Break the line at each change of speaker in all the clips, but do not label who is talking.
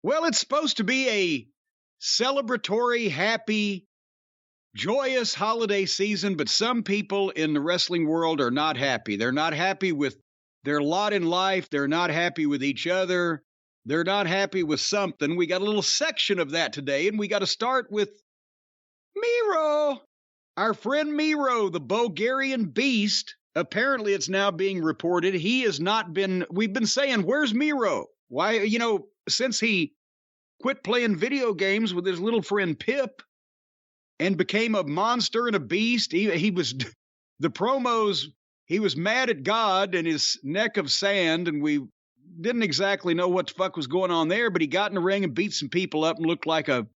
Well, it's supposed to be a celebratory, happy, joyous holiday season, but some people in the wrestling world are not happy. They're not happy with their lot in life. They're not happy with each other. They're not happy with something. We got a little section of that today, and we got to start with Miro. Our friend Miro, the Bulgarian beast. Apparently, it's now being reported he has not been, we've been saying, where's Miro? Why, since he quit playing video games with his little friend Pip and became a monster and a beast. He was, the promos, he was mad at God and his neck of sand, and we didn't exactly know what the fuck was going on there, but he got in the ring and beat some people up and looked like a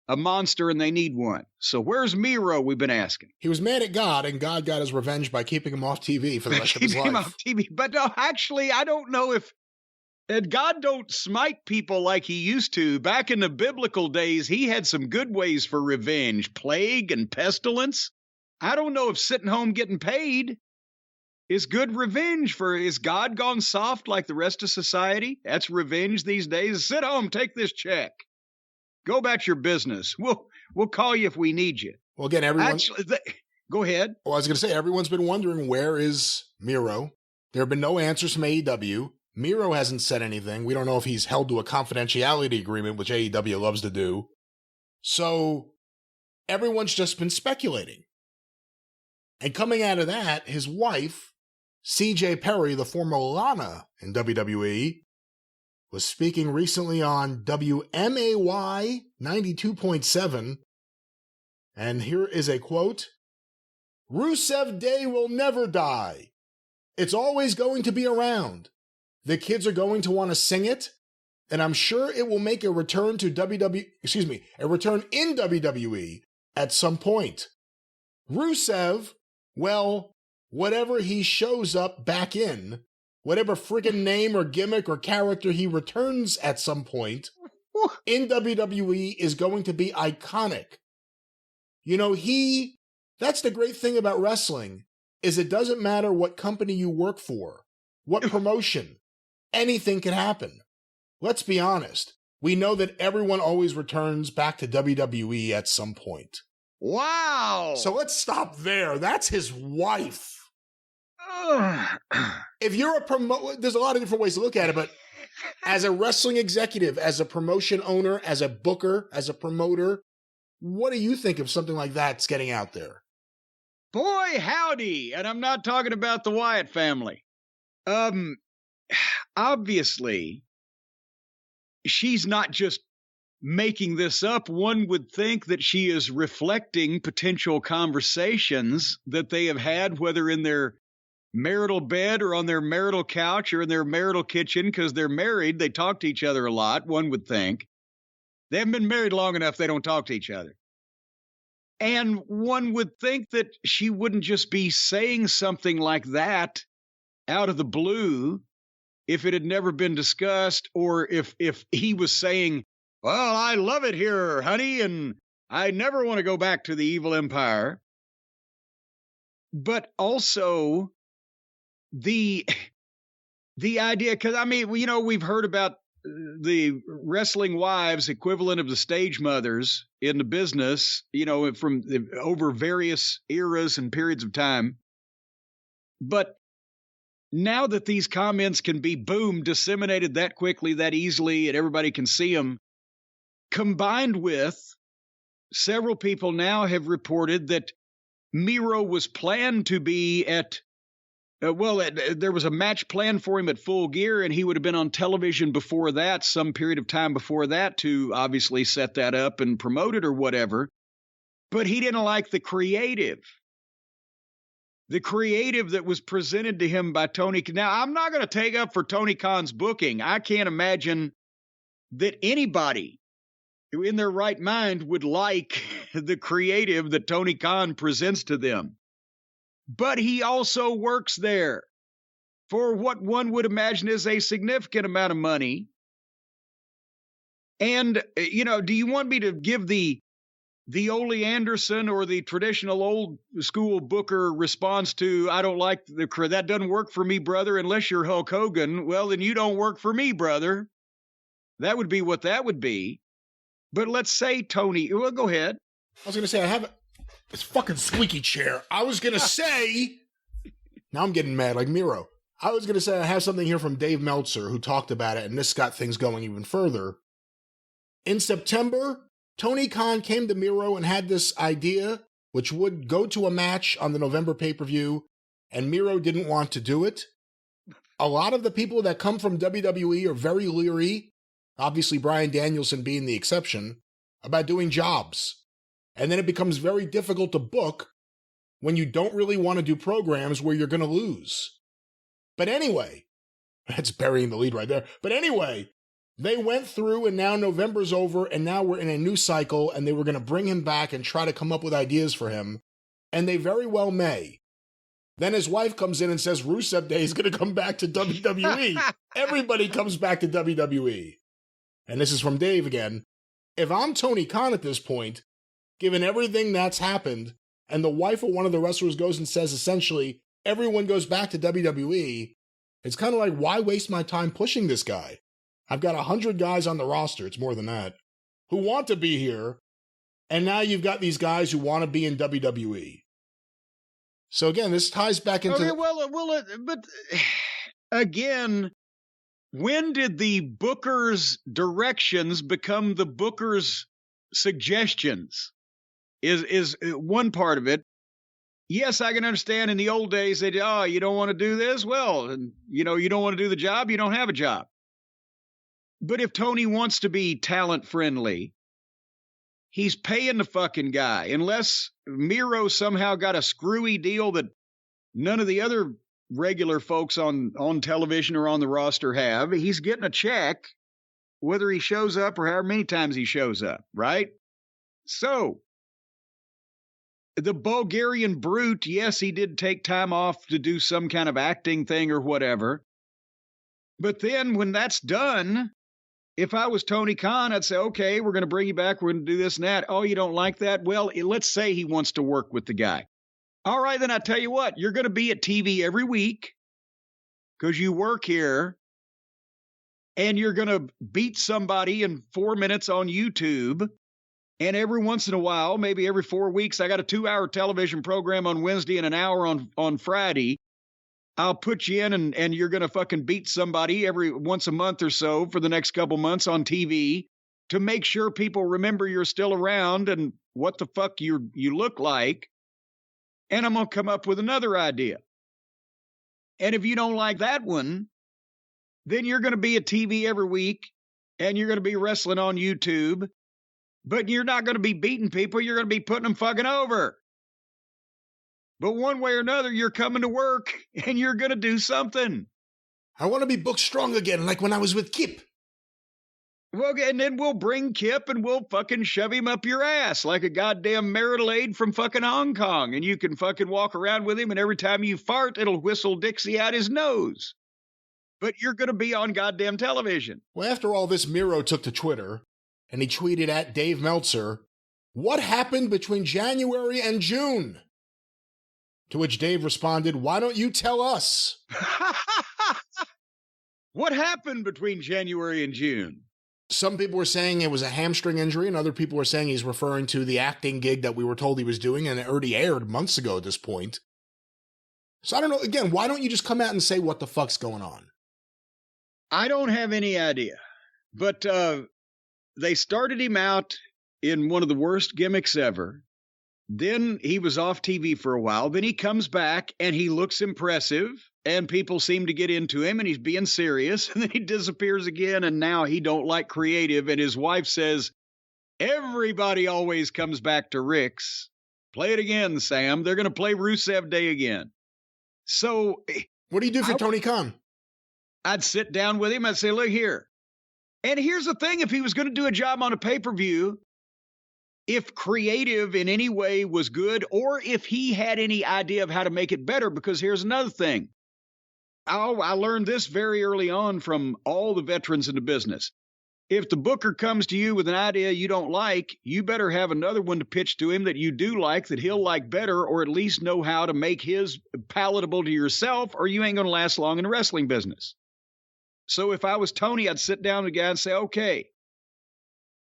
monster, and they need one. So where's Miro, we've been asking.
He was mad at God, and God got his revenge by keeping him off TV for the rest of his life. Keeping him off TV.
But no, actually, I don't know if God don't smite people like he used to. Back in the biblical days, he had some good ways for revenge. Plague and pestilence. I don't know if sitting home getting paid is good revenge for, is God gone soft like the rest of society? That's revenge these days. Sit home, take this check. Go about your business. We'll call you if we need you.
Well, again, everyone...
Actually, go ahead.
Well, I was going to say, everyone's been wondering, where is Miro? There have been no answers from AEW. Miro hasn't said anything. We don't know if he's held to a confidentiality agreement, which AEW loves to do. So everyone's just been speculating. And coming out of that, his wife, CJ Perry, the former Lana in WWE, was speaking recently on WMAY 92.7. And here is a quote. Rusev Day will never die. It's always going to be around. The kids are going to want to sing it, and I'm sure it will make a return to a return in WWE at some point. Rusev, well, whatever he shows up back in, whatever friggin' name or gimmick or character he returns at some point in WWE is going to be iconic. That's the great thing about wrestling, is it doesn't matter what company you work for, what promotion. Anything can happen. Let's be honest. We know that everyone always returns back to WWE at some point.
Wow.
So let's stop there. That's his wife. If you're there's a lot of different ways to look at it, but as a wrestling executive, as a promotion owner, as a booker, as a promoter, what do you think of something like that's getting out there?
Boy, howdy. And I'm not talking about the Wyatt family. Obviously, she's not just making this up. One would think that she is reflecting potential conversations that they have had, whether in their marital bed or on their marital couch or in their marital kitchen, because they're married. They talk to each other a lot, one would think. They haven't been married long enough, they don't talk to each other. And one would think that she wouldn't just be saying something like that out of the blue if it had never been discussed, or if he was saying, well, I love it here, honey, and I never want to go back to the evil empire. But also the idea, because, we've heard about the wrestling wives, equivalent of the stage mothers in the business, from over various eras and periods of time. But now that these comments can be, disseminated that quickly, that easily, and everybody can see them, combined with several people now have reported that Miro was planned to be at, there was a match planned for him at Full Gear, and he would have been on television before that, some period of time before that, to obviously set that up and promote it or whatever. But he didn't like the creative that was presented to him by Tony. Now, I'm not going to take up for Tony Khan's booking. I can't imagine that anybody in their right mind would like the creative that Tony Khan presents to them. But he also works there for what one would imagine is a significant amount of money. And, do you want me to give the Ole Anderson or the traditional old school booker response to, I don't like that doesn't work for me, brother, unless you're Hulk Hogan? Well, then you don't work for me, brother. That would be what that would be. But let's say Tony, well, go ahead.
I was going to say, I have this fucking squeaky chair. I was going to say, now I'm getting mad like Miro. I was going to say, I have something here from Dave Meltzer who talked about it, and this got things going even further. In September, Tony Khan came to Miro and had this idea, which would go to a match on the November pay-per-view, and Miro didn't want to do it. A lot of the people that come from WWE are very leery, obviously Bryan Danielson being the exception, about doing jobs. And then it becomes very difficult to book when you don't really want to do programs where you're going to lose. But anyway, that's burying the lead right there. But anyway, they went through and now November's over and now we're in a new cycle and they were going to bring him back and try to come up with ideas for him. And they very well may. Then his wife comes in and says Rusev Day is going to come back to WWE. Everybody comes back to WWE. And this is from Dave again. If I'm Tony Khan at this point, given everything that's happened, and the wife of one of the wrestlers goes and says essentially everyone goes back to WWE, it's kind of like, why waste my time pushing this guy? I've got 100 guys on the roster, it's more than that, who want to be here, and now you've got these guys who want to be in WWE. So again, this ties back into...
Okay, but again, when did the booker's directions become the booker's suggestions? Is one part of it. Yes, I can understand in the old days, you don't want to do this? Well, and, you don't want to do the job, you don't have a job. But if Tony wants to be talent friendly, he's paying the fucking guy. Unless Miro somehow got a screwy deal that none of the other regular folks on television or on the roster have, he's getting a check, whether he shows up or however many times he shows up, right? So, the Bulgarian Brute, yes, he did take time off to do some kind of acting thing or whatever. But then when that's done, if I was Tony Khan, I'd say, okay, we're going to bring you back. We're going to do this and that. Oh, you don't like that? Well, let's say he wants to work with the guy. All right, then I tell you what, you're going to be at TV every week because you work here and you're going to beat somebody in 4 minutes on YouTube. And every once in a while, maybe every 4 weeks, I got a 2-hour television program on Wednesday and an hour on Friday. I'll put you in and you're going to fucking beat somebody every once a month or so for the next couple months on TV to make sure people remember you're still around and what the fuck you look like. And I'm going to come up with another idea. And if you don't like that one, then you're going to be at TV every week and you're going to be wrestling on YouTube. But you're not going to be beating people. You're going to be putting them fucking over. But one way or another, you're coming to work and you're going to do something.
I want to be booked strong again, like when I was with Kip.
Well, and then we'll bring Kip and we'll fucking shove him up your ass like a goddamn marital aid from fucking Hong Kong. And you can fucking walk around with him and every time you fart, it'll whistle Dixie out his nose. But you're going to be on goddamn television.
Well, after all this, Miro took to Twitter. And he tweeted at Dave Meltzer, "What happened between January and June?" To which Dave responded, "Why don't you tell us?"
What happened between January and June?
Some people were saying it was a hamstring injury, and other people were saying he's referring to the acting gig that we were told he was doing, and it already aired months ago at this point. So I don't know, again, why don't you just come out and say what the fuck's going on?
I don't have any idea. But, they started him out in one of the worst gimmicks ever. Then he was off TV for a while. Then he comes back and he looks impressive and people seem to get into him and he's being serious. And then he disappears again and now he don't like creative. And his wife says, everybody always comes back to Rick's. Play it again, Sam. They're going to play Rusev Day again. So
what do you do for Tony Khan?
I'd sit down with him. I'd say, look here. And here's the thing, if he was going to do a job on a pay-per-view, if creative in any way was good, or if he had any idea of how to make it better, because here's another thing. I learned this very early on from all the veterans in the business. If the booker comes to you with an idea you don't like, you better have another one to pitch to him that you do like, that he'll like better, or at least know how to make his palatable to yourself, or you ain't going to last long in the wrestling business. So if I was Tony, I'd sit down with the guy and say, okay,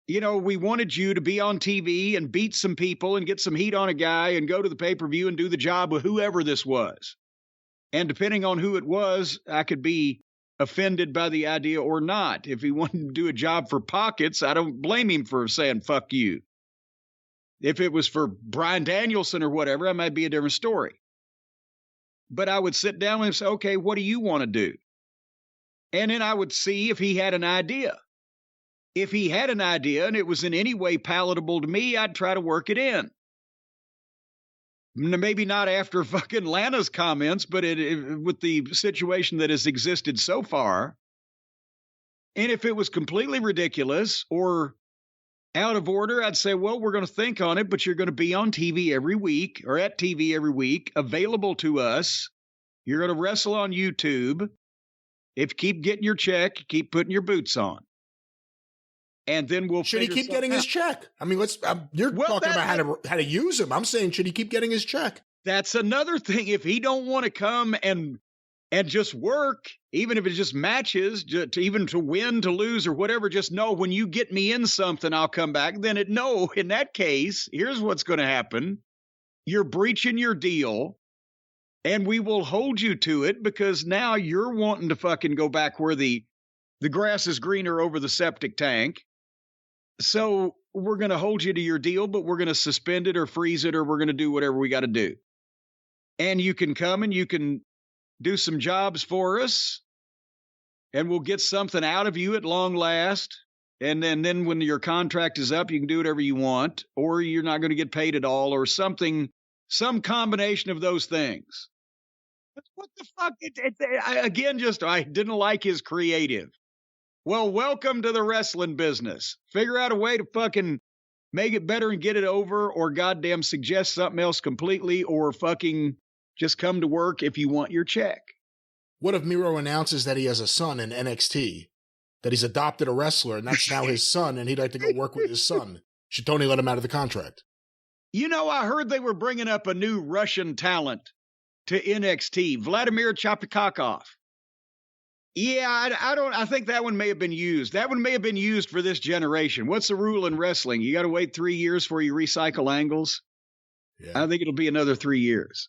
we wanted you to be on TV and beat some people and get some heat on a guy and go to the pay-per-view and do the job with whoever this was. And depending on who it was, I could be offended by the idea or not. If he wanted to do a job for pockets, I don't blame him for saying, fuck you. If it was for Bryan Danielson or whatever, that might be a different story. But I would sit down and say, okay, what do you want to do? And then I would see if he had an idea. If he had an idea and it was in any way palatable to me, I'd try to work it in. Maybe not after fucking Lana's comments, but with the situation that has existed so far. And if it was completely ridiculous or out of order, I'd say, well, we're going to think on it, but you're going to be on TV every week or at TV every week, available to us. You're going to wrestle on YouTube. If you keep getting your check, keep putting your boots on. And then we'll
should he keep getting his check? I mean, you're talking about how to use him. I'm saying, should he keep getting his check?
That's another thing. If he don't want to come and just work, even if it's just matches, even to win, to lose, or whatever, just know when you get me in something, I'll come back. Then in that case, here's what's going to happen. You're breaching your deal, and we will hold you to it because now you're wanting to fucking go back where the grass is greener over the septic tank. So we're going to hold you to your deal, but we're going to suspend it or freeze it, or we're going to do whatever we got to do. And you can come and you can do some jobs for us, and we'll get something out of you at long last. And then when your contract is up, you can do whatever you want, or you're not going to get paid at all, or something, some combination of those things. But what the fuck? I didn't like his creative. Well, welcome to the wrestling business. Figure out a way to fucking make it better and get it over, or goddamn suggest something else completely, or fucking just come to work if you want your check.
What if Miro announces that he has a son in NXT, that he's adopted a wrestler, and that's now his son, and he'd like to go work with his son? Should Tony let him out of the contract?
I heard they were bringing up a new Russian talent to NXT, Vladimir Chapikakov. Yeah, I think that one may have been used. That one may have been used for this generation. What's the rule in wrestling? You got to wait 3 years before you recycle angles? Yeah. I think it'll be another 3 years.